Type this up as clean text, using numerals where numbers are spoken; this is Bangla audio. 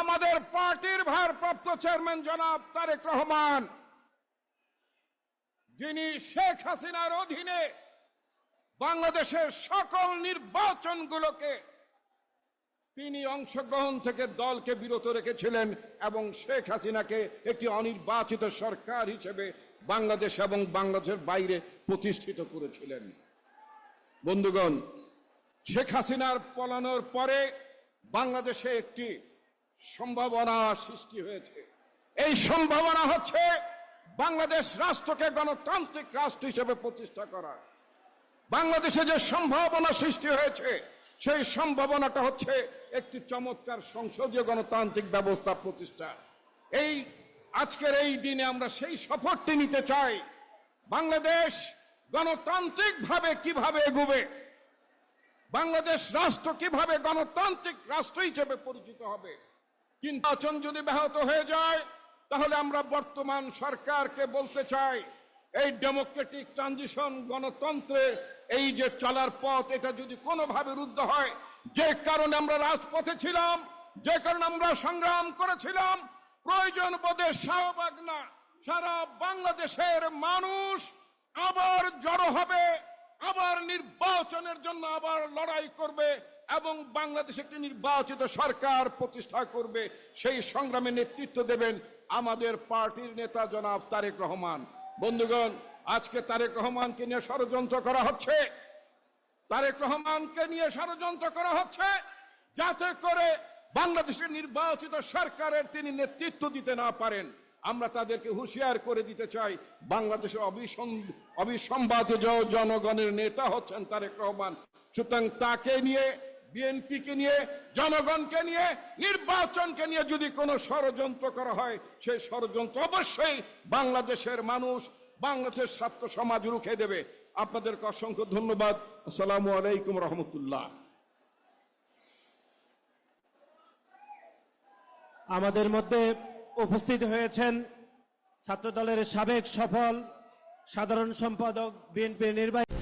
আমাদের পার্টির ভারপ্রাপ্ত চেয়ারম্যান জনাব তারেক রহমান, যিনি শেখ হাসিনার অধীনে বাংলাদেশের সকল নির্বাচনগুলোকে তিনি অংশগ্রহণ থেকে দলকে বিরত রেখেছিলেন এবং শেখ হাসিনাকে একটি অনির্বাচিত সরকার হিসেবে বাংলাদেশ এবং বাংলাদেশের বাইরে প্রতিষ্ঠিত করেছিলেন। বন্ধুগণ, শেখ হাসিনার পলানোর পরে বাংলাদেশে একটি সম্ভাবনা সৃষ্টি হয়েছে। এই সম্ভাবনা হচ্ছে বাংলাদেশ রাষ্ট্রকে গণতান্ত্রিক রাষ্ট্র হিসেবে প্রতিষ্ঠা করা। বাংলাদেশে যে সম্ভাবনা সৃষ্টি হয়েছে সেই সম্ভাবনাটা হচ্ছে একটি চমৎকার সংসদীয় গণতান্ত্রিক ব্যবস্থা প্রতিষ্ঠা। এই আজকের এই দিনে আমরা সেই শপথটি নিতে চাই, বাংলাদেশ গণতান্ত্রিকভাবে কিভাবে এগোবে, বাংলাদেশ রাষ্ট্র কিভাবে গণতান্ত্রিক রাষ্ট্র হিসেবে পরিচিত হবে। কিন্তু নির্বাচন যদি ব্যাহত হয়ে যায় তাহলে আমরা বর্তমান সরকারকে বলতে চাই, এই ডেমোক্রেটিক ট্রানজিশন গণতন্ত্রের এই যে চলার পথ, এটা যদি কোনোভাবে রুদ্ধ হয়, যে কারণে আমরা রাজপথে ছিলাম, যে কারণে আমরা সংগ্রাম করেছিলাম, প্রয়োজন বোধে শাহবাগ না সারা বাংলাদেশের মানুষ আবার জড়ো হবে, আবার নির্বাচনের জন্য আবার লড়াই করবে এবং বাংলাদেশে একটি নির্বাচিত সরকার প্রতিষ্ঠা করবে। সেই সংগ্রামে নেতৃত্ব দেবেন আমাদের পার্টির নেতা জনাব তারেক রহমান। বন্ধুগণ, আজকে তারেক রহমানকে নিয়ে ষড়যন্ত্র করা হচ্ছে, তারেক রহমানকে নিয়ে ষড়যন্ত্র করা হচ্ছে যাতে করে বাংলাদেশের নির্বাচিত সরকারের তিনি নেতৃত্ব দিতে না পারেন। আমরা তাদেরকে হুঁশিয়ার করে দিতে চাই, বাংলাদেশের অবিসংবাদিত জনগণের নেতা হচ্ছেন তারেক রহমান। সুতরাং তাকে নিয়ে, বিএনপিকে নিয়ে, জনগণকে নিয়ে, নির্বাচনকে নিয়ে যদি কোনো ষড়যন্ত্র করা হয়, সেই ষড়যন্ত্র অবশ্যই বাংলাদেশের মানুষ, বাংলাদেশের ছাত্র সমাজ রুখে দেবে। আপনাদেরকে অসংখ্য ধন্যবাদ। আসসালামু আলাইকুম রহমতুল্লাহ। আমাদের মধ্যে উপস্থিত হয়েছেন ছাত্রদলের সাবেক সফল সাধারণ সম্পাদক, বিএনপির নির্বাহী